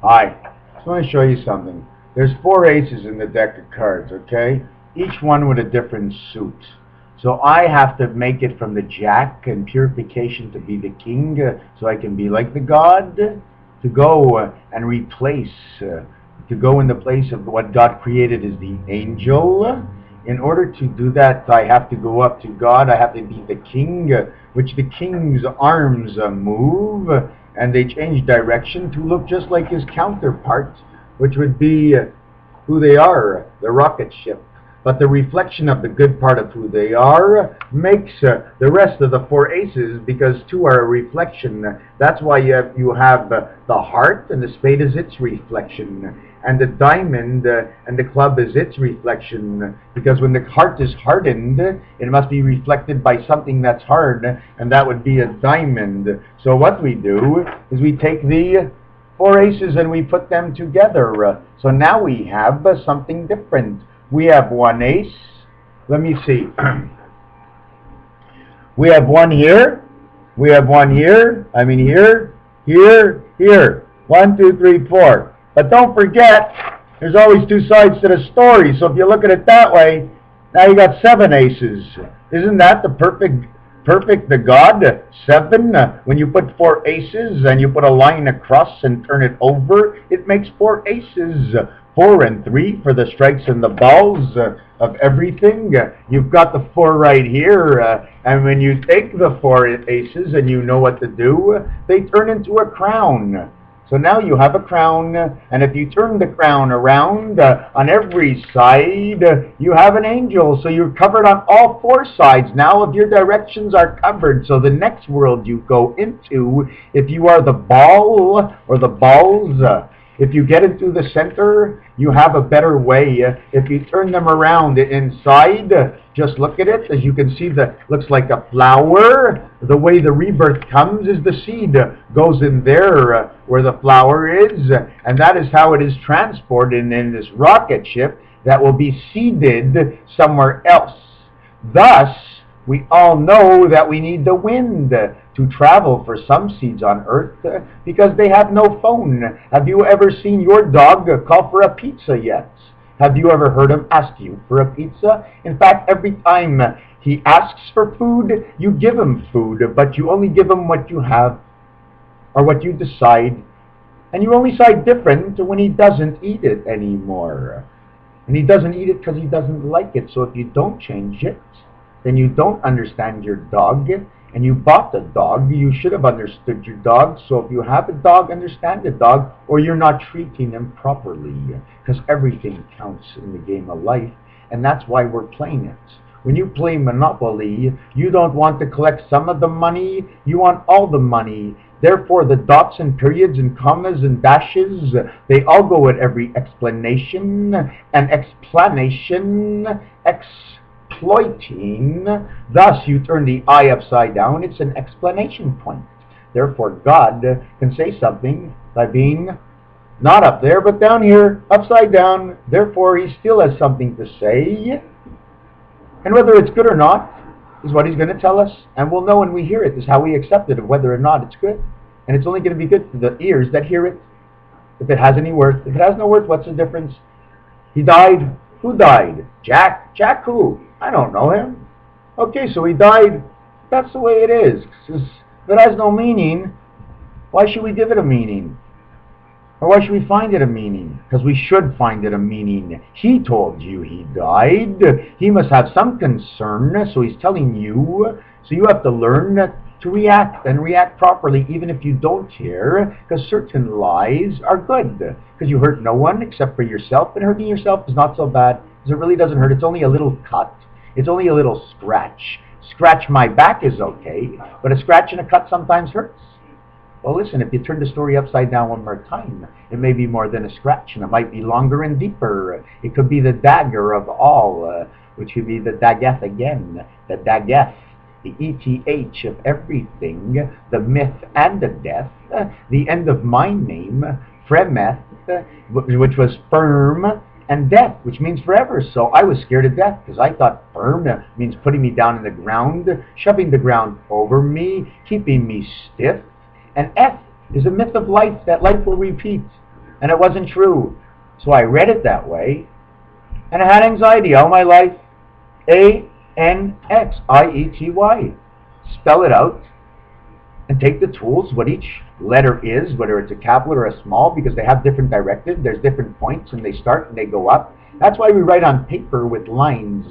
Hi. Just want to show you something. There's four aces in the deck of cards, okay? Each one with a different suit. So I have to make it from the jack and purification to be the king, so I can be like the god, to go and replace, to go in the place of what God created as the angel. In order to do that, I have to go up to God. I have to be the king, which the king's arms move, and they change direction to look just like his counterpart, which would be who they are, the rocket ship. But the reflection of the good part of who they are makes the rest of the four aces, because two are a reflection. That's why you have the heart, and the spade is its reflection, and the diamond and the club is its reflection, because when the heart is hardened, it must be reflected by something that's hard, and that would be a diamond. So what we do is we take the four aces and we put them together. So now we have something different. We have one ace. Let me see. We have one here. We have one here. I mean here, here, here. 1, 2, 3, 4. But don't forget, there's always two sides to the story. So if you look at it that way, now you got 7 aces. Isn't that the perfect the God? 7. When you put 4 aces and you put a line across and turn it over, it makes 4 aces. 4 and 3 for the strikes and the balls of everything. You've got the 4 right here, and when you take the 4 aces and you know what to do, they turn into a crown. So now you have a crown, and if you turn the crown around on every side, you have an angel. So you're covered on all 4 sides now of your directions are covered. So the next world you go into, if you are the ball or the balls, if you get into the center, you have a better way. If you turn them around inside, just look at it. As you can see, that looks like a flower. The way the rebirth comes is the seed goes in there where the flower is, and that is how it is transported in this rocket ship that will be seeded somewhere else. Thus, we all know that we need the wind to travel for some seeds on Earth because they have no phone. Have you ever seen your dog call for a pizza yet? Have you ever heard him ask you for a pizza? In fact, every time he asks for food, you give him food, but you only give him what you have or what you decide, and you only decide different when he doesn't eat it anymore. And he doesn't eat it because he doesn't like it. So if you don't change it, then you don't understand your dog, and you bought the dog. You should have understood your dog. So if you have a dog, understand the dog, or you're not treating him properly, because everything counts in the game of life, and that's why we're playing it. When you play Monopoly, you don't want to collect some of the money, you want all the money. Therefore, the dots and periods and commas and dashes, they all go at every explanation and explanation, exploiting. Thus, you turn the I upside down. It's an explanation point. Therefore, God can say something by being not up there, but down here, upside down. Therefore, he still has something to say. And whether it's good or not is what he's going to tell us. And we'll know when we hear it, is how we accept it, of whether or not it's good. And it's only going to be good to the ears that hear it, if it has any worth. If it has no worth, what's the difference? He died. Who died? Jack? Jack who? I don't know him. Okay, so he died. That's the way it is. If it has no meaning, why should we give it a meaning? Or why should we find it a meaning? Because we should find it a meaning. He told you he died. He must have some concern, so he's telling you. So you have to learn to react, and react properly, even if you don't care, because certain lies are good. Because you hurt no one except for yourself, and hurting yourself is not so bad, because it really doesn't hurt. It's only a little cut. It's only a little scratch. Scratch my back is okay, but a scratch and a cut sometimes hurts. Well, listen, if you turn the story upside down one more time, it may be more than a scratch, and it might be longer and deeper. It could be the dagger of all, which would be the daggeth again, the daggeth, the ETH of everything, the myth and the death, the end of my name, fremeth, which was firm, and death, which means forever. So I was scared of death, because I thought firm means putting me down in the ground, shoving the ground over me, keeping me stiff. And F is a myth of life, that life will repeat. and it wasn't true. So I read it that way, and I had anxiety all my life. A-N-X-I-E-T-Y. Spell it out, and take the tools, what each letter is, whether it's a capital or a small, because they have different directives. There's different points, and they start and they go up. That's why we write on paper with lines,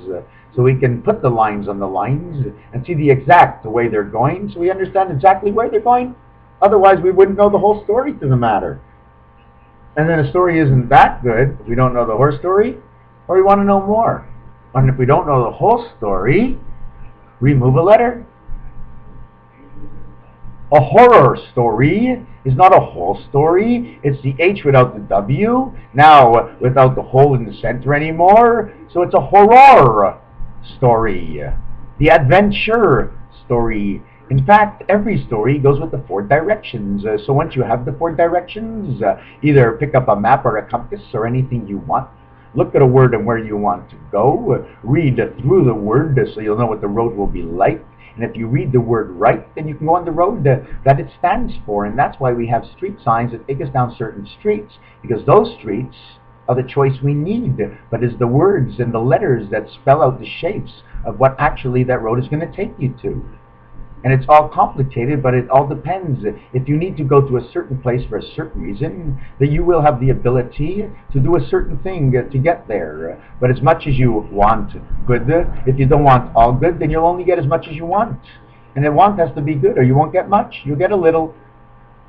so we can put the lines on the lines and see the exact way they're going, so we understand exactly where they're going. Otherwise, we wouldn't know the whole story to the matter. And then a story isn't that good if we don't know the whole story, or we want to know more. And if we don't know the whole story, remove a letter. A horror story is not a whole story. It's the H without the W, now without the hole in the center anymore. So it's a horror story. The adventure story. In fact, every story goes with the 4 directions. So once you have the 4 directions, either pick up a map or a compass or anything you want. Look at a word and where you want to go. Read through the word so you'll know what the road will be like. And if you read the word right, then you can go on the road that it stands for. And that's why we have street signs that take us down certain streets, because those streets are the choice we need. But it's the words and the letters that spell out the shapes of what actually that road is going to take you to. And it's all complicated, but it all depends. If you need to go to a certain place for a certain reason, then you will have the ability to do a certain thing to get there. But as much as you want good, if you don't want all good, then you'll only get as much as you want. And the want has to be good, or you won't get much. You'll get a little.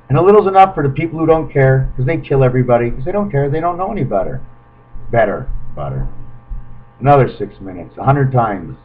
And a little's enough for the people who don't care, because they kill everybody, because they don't care, they don't know any better. Better. Another 6 minutes, 100 times.